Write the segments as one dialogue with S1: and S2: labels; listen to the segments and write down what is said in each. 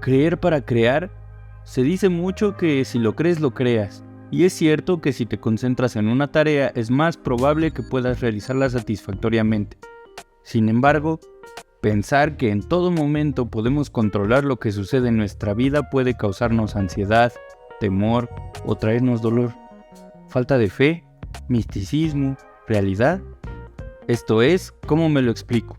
S1: Creer para crear. Se dice mucho que si lo crees, lo creas. Y es cierto que si te concentras en una tarea, es más probable que puedas realizarla satisfactoriamente. Sin embargo, pensar que en todo momento podemos controlar lo que sucede en nuestra vida puede causarnos ansiedad, temor o traernos dolor. Falta de fe, misticismo, realidad. Esto es, ¿cómo me lo explico?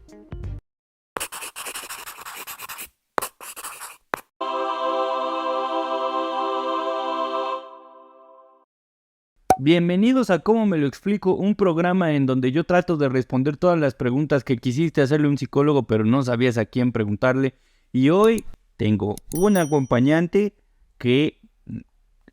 S1: Bienvenidos a Cómo me lo explico, un programa en donde yo trato de responder todas las preguntas que quisiste hacerle a un psicólogo pero no sabías a quién preguntarle. Y hoy tengo un acompañante que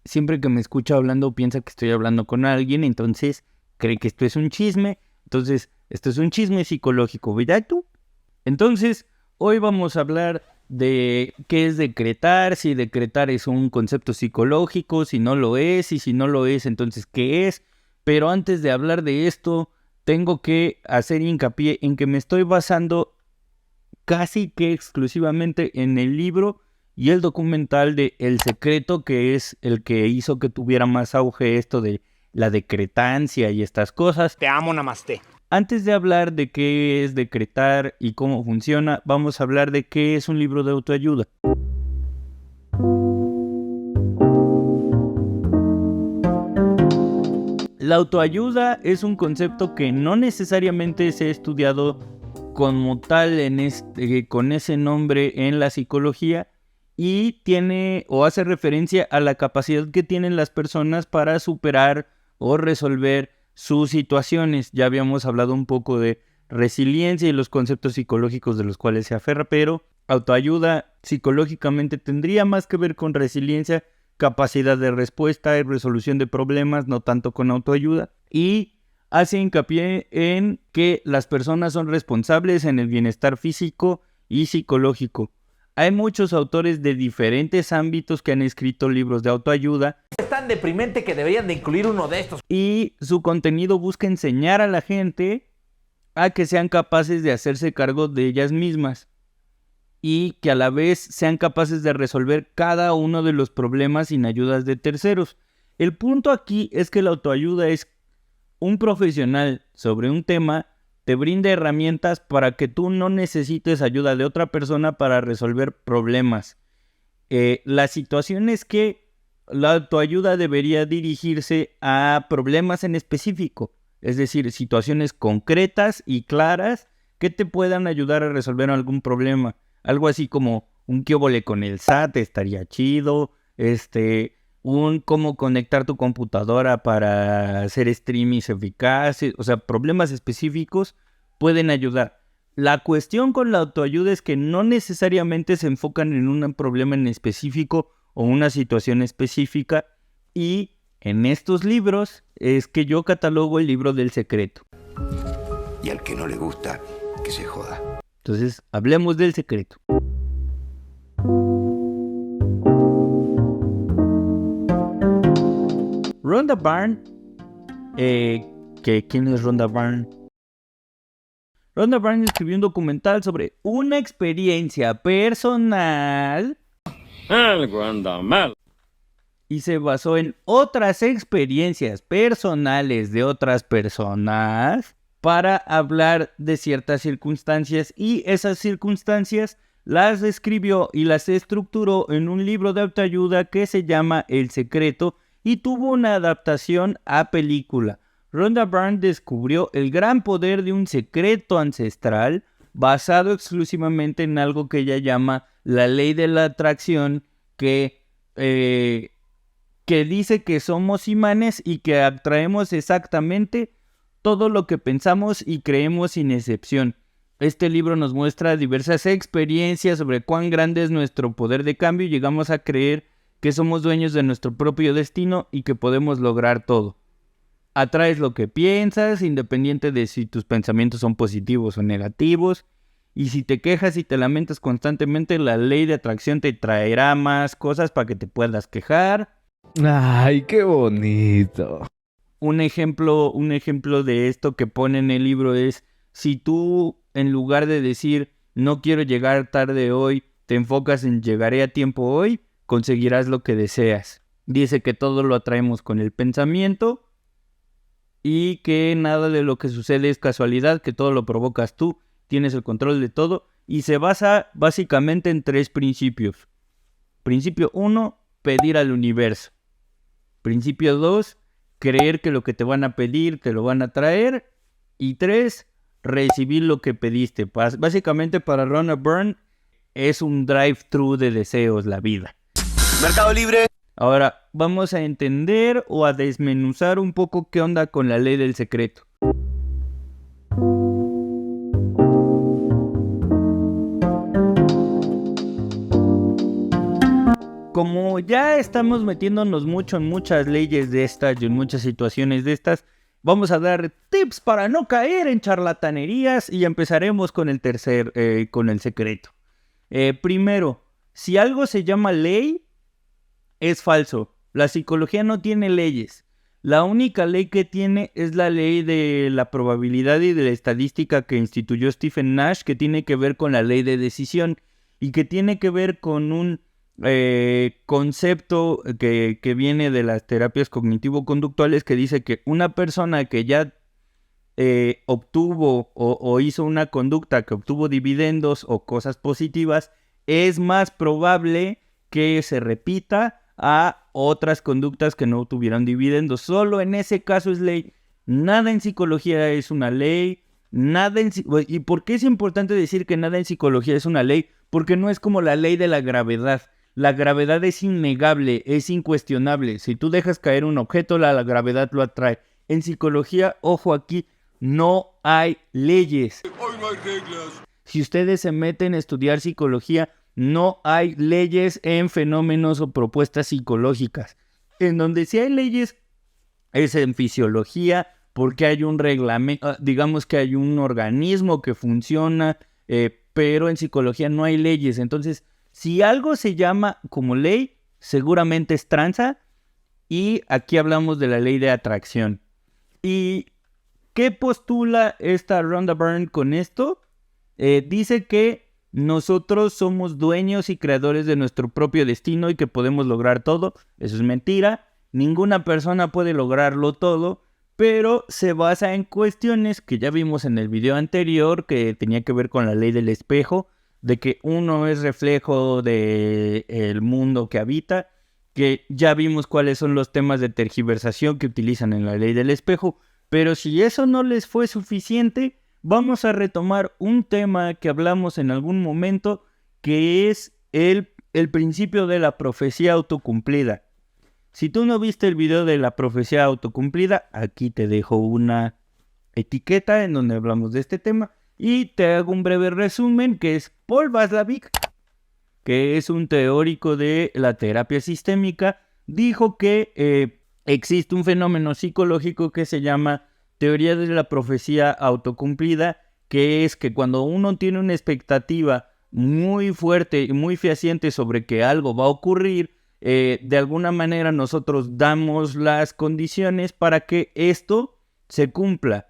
S1: siempre que me escucha hablando piensa que estoy hablando con alguien, entonces cree que esto es un chisme. Entonces, esto es un chisme psicológico, ¿verdad tú? Entonces, hoy vamos a hablar de qué es decretar, si decretar es un concepto psicológico, si no lo es, y si no lo es, entonces ¿qué es? Pero antes de hablar de esto, tengo que hacer hincapié en que me estoy basando casi que exclusivamente en el libro y el documental de El Secreto, que es el que hizo que tuviera más auge esto de la decretancia y estas cosas.
S2: Te amo, namaste.
S1: Antes de hablar de qué es decretar y cómo funciona, vamos a hablar de qué es un libro de autoayuda. La autoayuda es un concepto que no necesariamente se ha estudiado como tal con ese nombre en la psicología y tiene o hace referencia a la capacidad que tienen las personas para superar o resolver sus situaciones. Ya habíamos hablado un poco de resiliencia y los conceptos psicológicos de los cuales se aferra, pero autoayuda psicológicamente tendría más que ver con resiliencia, capacidad de respuesta y resolución de problemas, no tanto con autoayuda. Y hace hincapié en que las personas son responsables en el bienestar físico y psicológico. Hay muchos autores de diferentes ámbitos que han escrito libros de autoayuda.
S2: Es tan deprimente que deberían de incluir uno de estos.
S1: Y su contenido busca enseñar a la gente a que sean capaces de hacerse cargo de ellas mismas y que a la vez sean capaces de resolver cada uno de los problemas sin ayudas de terceros. El punto aquí es que la autoayuda es un profesional sobre un tema te brinda herramientas para que tú no necesites ayuda de otra persona para resolver problemas. La situación es que la autoayuda debería dirigirse a problemas en específico, es decir, situaciones concretas y claras que te puedan ayudar a resolver algún problema. Algo así como un qué óvole con el SAT estaría chido, un cómo conectar tu computadora para hacer streamings eficaces, o sea, problemas específicos pueden ayudar. La cuestión con la autoayuda es que no necesariamente se enfocan en un problema en específico o una situación específica, y en estos libros es que yo catalogo el libro del secreto.
S3: Y al que no le gusta, que se joda.
S1: Entonces, hablemos del secreto. Rhonda Byrne, ¿quién es Rhonda Byrne? Rhonda Byrne escribió un documental sobre una experiencia personal y se basó en otras experiencias personales de otras personas para hablar de ciertas circunstancias, y esas circunstancias las describió y las estructuró en un libro de autoayuda que se llama El Secreto y tuvo una adaptación a película. Rhonda Byrne descubrió el gran poder de un secreto ancestral basado exclusivamente en algo que ella llama la ley de la atracción, que dice que somos imanes y que atraemos exactamente todo lo que pensamos y creemos sin excepción. Este libro nos muestra diversas experiencias sobre cuán grande es nuestro poder de cambio y llegamos a creer que somos dueños de nuestro propio destino y que podemos lograr todo. Atraes lo que piensas, independiente de si tus pensamientos son positivos o negativos. Y si te quejas y te lamentas constantemente, la ley de atracción te traerá más cosas para que te puedas quejar.
S4: ¡Ay, qué bonito!
S1: Un ejemplo de esto que pone en el libro es, si tú en lugar de decir no quiero llegar tarde hoy, te enfocas en llegaré a tiempo hoy, conseguirás lo que deseas. Dice que todo lo atraemos con el pensamiento y que nada de lo que sucede es casualidad, que todo lo provocas tú, tienes el control de todo y se basa básicamente en 3 principios. Principio 1, pedir al universo. Principio 2, creer que lo que te van a pedir te lo van a traer. Y 3, recibir lo que pediste. Básicamente para Rhonda Byrne es un drive-thru de deseos la vida.
S3: Mercado Libre.
S1: Ahora vamos a entender o a desmenuzar un poco qué onda con la ley del secreto. Como ya estamos metiéndonos mucho en muchas leyes de estas y en muchas situaciones de estas, vamos a dar tips para no caer en charlatanerías y empezaremos con el con el secreto. Primero, si algo se llama ley, es falso. La psicología no tiene leyes. La única ley que tiene es la ley de la probabilidad y de la estadística que instituyó Stephen Nash, que tiene que ver con la ley de decisión y que tiene que ver con un concepto que viene de las terapias cognitivo-conductuales, que dice que una persona que ya obtuvo o hizo una conducta que obtuvo dividendos o cosas positivas, es más probable que se repita a otras conductas que no tuvieron dividendos. Solo en ese caso es ley. Nada en psicología es una ley. ¿Y por qué es importante decir que nada en psicología es una ley? Porque no es como la ley de la gravedad. La gravedad es innegable, es incuestionable. Si tú dejas caer un objeto, la gravedad lo atrae. En psicología, ojo aquí, no hay leyes.
S3: Hoy no hay reglas.
S1: Si ustedes se meten a estudiar psicología, no hay leyes en fenómenos o propuestas psicológicas. En donde sí hay leyes es en fisiología, porque hay un reglamento, digamos que hay un organismo que funciona, pero en psicología no hay leyes. Entonces, si algo se llama como ley, seguramente es tranza, y aquí hablamos de la ley de atracción. ¿Y qué postula esta Rhonda Byrne con esto? Dice que nosotros somos dueños y creadores de nuestro propio destino y que podemos lograr todo. Eso es mentira. Ninguna persona puede lograrlo todo, pero se basa en cuestiones que ya vimos en el video anterior, que tenía que ver con la ley del espejo, de que uno es reflejo del mundo que habita, que ya vimos cuáles son los temas de tergiversación que utilizan en la ley del espejo. Pero si eso no les fue suficiente, vamos a retomar un tema que hablamos en algún momento, que es el principio de la profecía autocumplida. Si tú no viste el video de la profecía autocumplida, aquí te dejo una etiqueta en donde hablamos de este tema y te hago un breve resumen, que es Paul Watzlawick, que es un teórico de la terapia sistémica, dijo que existe un fenómeno psicológico que se llama teoría de la profecía autocumplida, que es que cuando uno tiene una expectativa muy fuerte y muy fehaciente sobre que algo va a ocurrir, de alguna manera nosotros damos las condiciones para que esto se cumpla.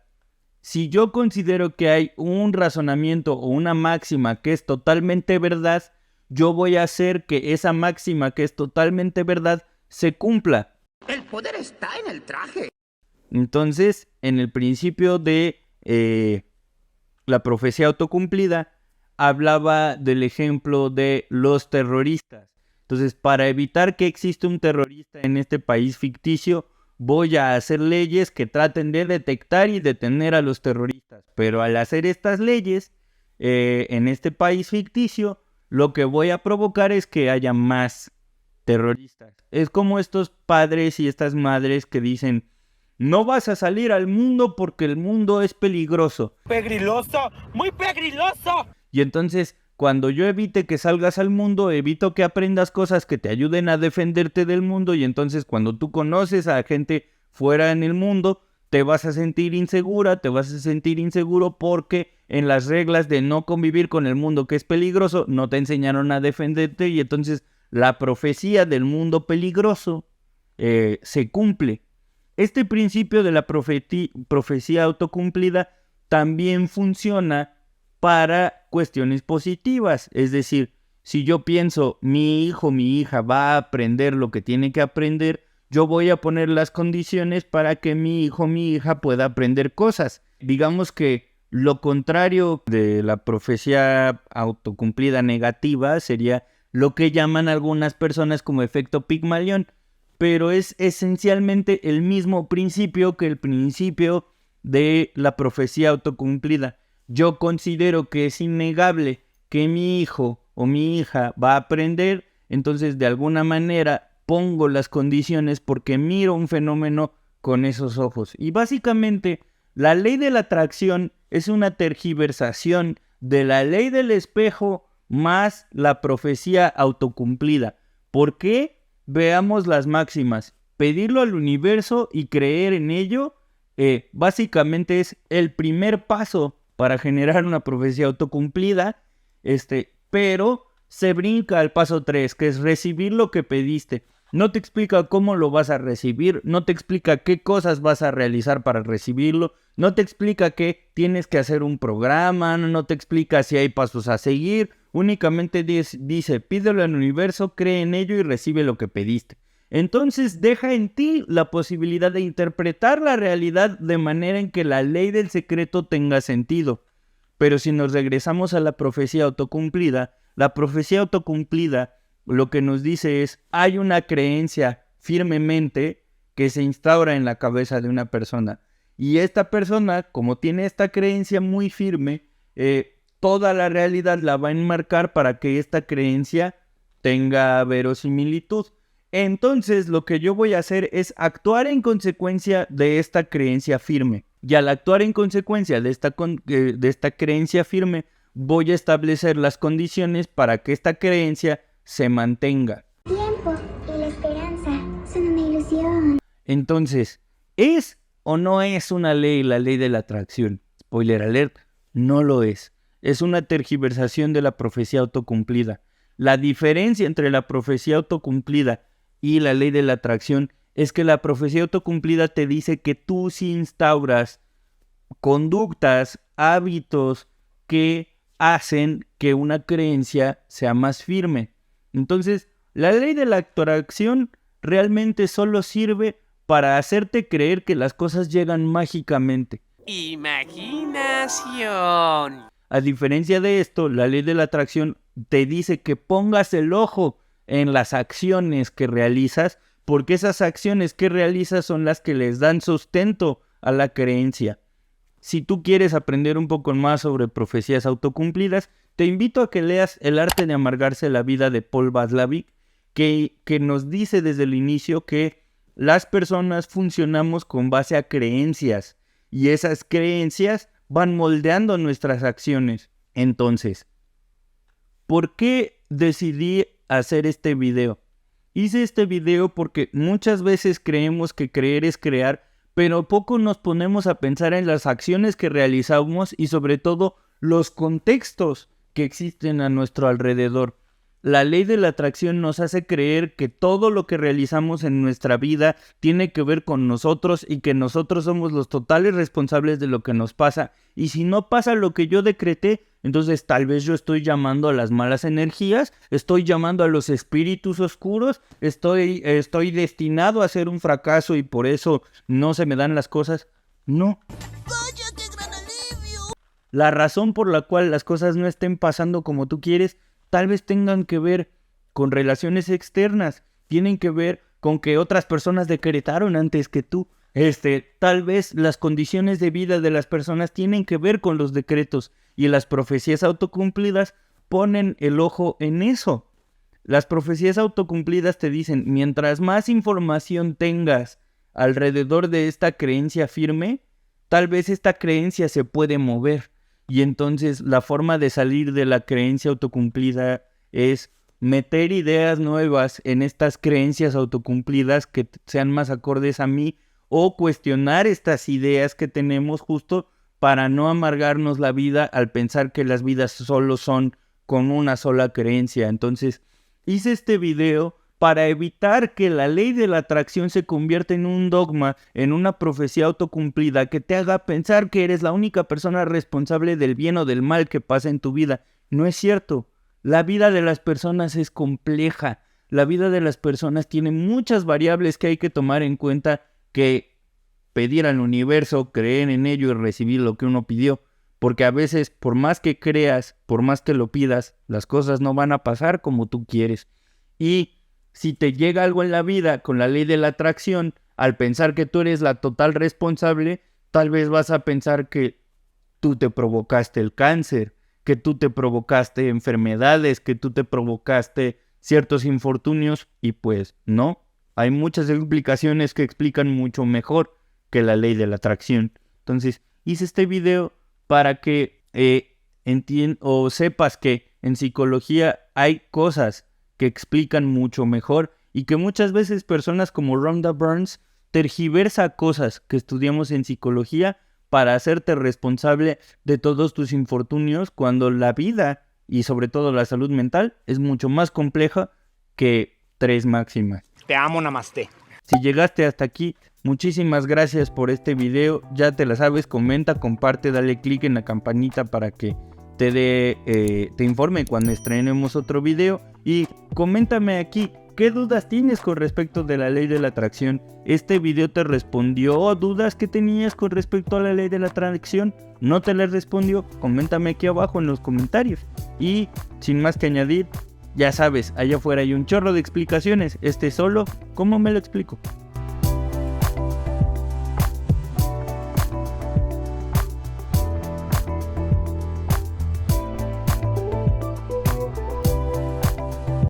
S1: Si yo considero que hay un razonamiento o una máxima que es totalmente verdad, yo voy a hacer que esa máxima que es totalmente verdad se cumpla.
S3: El poder está en el traje.
S1: Entonces, en el principio de la profecía autocumplida, hablaba del ejemplo de los terroristas. Entonces, para evitar que exista un terrorista en este país ficticio, voy a hacer leyes que traten de detectar y detener a los terroristas. Pero al hacer estas leyes, en este país ficticio, lo que voy a provocar es que haya más terroristas. Es como estos padres y estas madres que dicen: no vas a salir al mundo porque el mundo es peligroso.
S2: ¡Pegriloso! ¡Muy pegriloso!
S1: Y entonces, cuando yo evite que salgas al mundo, evito que aprendas cosas que te ayuden a defenderte del mundo. Y entonces, cuando tú conoces a gente fuera en el mundo, te vas a sentir insegura, te vas a sentir inseguro porque en las reglas de no convivir con el mundo que es peligroso, no te enseñaron a defenderte. Y entonces, la profecía del mundo peligroso se cumple. Este principio de la profecía autocumplida también funciona para cuestiones positivas. Es decir, Si yo pienso, mi hijo, mi hija va a aprender lo que tiene que aprender, yo voy a poner las condiciones para que mi hijo, mi hija pueda aprender cosas. Digamos que lo contrario de la profecía autocumplida negativa sería lo que llaman algunas personas como efecto Pigmalión, pero es esencialmente el mismo principio que el principio de la profecía autocumplida. Yo considero que es innegable que mi hijo o mi hija va a aprender, entonces de alguna manera pongo las condiciones porque miro un fenómeno con esos ojos. Y básicamente la ley de la atracción es una tergiversación de la ley del espejo más la profecía autocumplida. ¿Por qué? Veamos las máximas. Pedirlo al universo y creer en ello, básicamente es el primer paso para generar una profecía autocumplida, pero se brinca al paso 3, que es recibir lo que pediste. No te explica cómo lo vas a recibir, no te explica qué cosas vas a realizar para recibirlo, no te explica que tienes que hacer un programa, no te explica si hay pasos a seguir, únicamente dice, pídelo al universo, cree en ello y recibe lo que pediste. Entonces deja en ti la posibilidad de interpretar la realidad de manera en que la ley del secreto tenga sentido. Pero si nos regresamos a la profecía autocumplida lo que nos dice es, hay una creencia firmemente que se instaura en la cabeza de una persona. Y esta persona, como tiene esta creencia muy firme, toda la realidad la va a enmarcar para que esta creencia tenga verosimilitud. Entonces, lo que yo voy a hacer es actuar en consecuencia de esta creencia firme. Y al actuar en consecuencia de esta creencia firme, voy a establecer las condiciones para que esta creencia se mantenga.
S5: Tiempo y la esperanza son una ilusión.
S1: Entonces, ¿es o no es una ley la ley de la atracción? Spoiler alert, no lo es. Es una tergiversación de la profecía autocumplida. La diferencia entre la profecía autocumplida y la ley de la atracción es que la profecía autocumplida te dice que tú sí instauras conductas, hábitos que hacen que una creencia sea más firme. Entonces, la ley de la atracción realmente solo sirve para hacerte creer que las cosas llegan mágicamente.
S2: Imaginación.
S1: A diferencia de esto, la ley de la atracción te dice que pongas el ojo en las acciones que realizas, porque esas acciones que realizas son las que les dan sustento a la creencia. Si tú quieres aprender un poco más sobre profecías autocumplidas, te invito a que leas El arte de amargarse la vida de Paul Watzlawick, que nos dice desde el inicio que las personas funcionamos con base a creencias y esas creencias van moldeando nuestras acciones. Entonces, ¿por qué decidí hacer este video? Hice este video porque muchas veces creemos que creer es crear, pero poco nos ponemos a pensar en las acciones que realizamos y sobre todo los contextos que existen a nuestro alrededor. La ley de la atracción nos hace creer que todo lo que realizamos en nuestra vida tiene que ver con nosotros y que nosotros somos los totales responsables de lo que nos pasa. Y si no pasa lo que yo decreté, entonces tal vez yo estoy llamando a las malas energías, estoy llamando a los espíritus oscuros, estoy destinado a ser un fracaso y por eso no se me dan las cosas. No.
S6: ¡Cállate, gran alivio!
S1: La razón por la cual las cosas no estén pasando como tú quieres tal vez tengan que ver con relaciones externas, tienen que ver con que otras personas decretaron antes que tú. Tal vez las condiciones de vida de las personas tienen que ver con los decretos y las profecías autocumplidas ponen el ojo en eso. Las profecías autocumplidas te dicen, mientras más información tengas alrededor de esta creencia firme, tal vez esta creencia se puede mover. Y entonces la forma de salir de la creencia autocumplida es meter ideas nuevas en estas creencias autocumplidas que sean más acordes a mí o cuestionar estas ideas que tenemos justo para no amargarnos la vida al pensar que las vidas solo son con una sola creencia. Entonces hice este video para evitar que la ley de la atracción se convierta en un dogma, en una profecía autocumplida que te haga pensar que eres la única persona responsable del bien o del mal que pasa en tu vida. No es cierto. La vida de las personas es compleja. La vida de las personas tiene muchas variables que hay que tomar en cuenta, que pedir al universo, creer en ello y recibir lo que uno pidió. Porque a veces, por más que creas, por más que lo pidas, las cosas no van a pasar como tú quieres. Y si te llega algo en la vida con la ley de la atracción, al pensar que tú eres la total responsable, tal vez vas a pensar que tú te provocaste el cáncer, que tú te provocaste enfermedades, que tú te provocaste ciertos infortunios, y pues no. Hay muchas explicaciones que explican mucho mejor que la ley de la atracción. Entonces, hice este video para que o sepas que en psicología hay cosas que explican mucho mejor y que muchas veces personas como Rhonda Burns tergiversa cosas que estudiamos en psicología para hacerte responsable de todos tus infortunios, cuando la vida y sobre todo la salud mental es mucho más compleja que 3 máximas.
S2: Te amo, namaste.
S1: Si llegaste hasta aquí, muchísimas gracias por este video. Ya te la sabes, comenta, comparte, dale click en la campanita para que te informe cuando estrenemos otro video. Y coméntame aquí, ¿qué dudas tienes con respecto de la ley de la atracción? ¿Este video te respondió dudas que tenías con respecto a la ley de la atracción? ¿No te las respondió? Coméntame aquí abajo en los comentarios. Y sin más que añadir, ya sabes, allá afuera hay un chorro de explicaciones. Solo, ¿cómo me lo explico?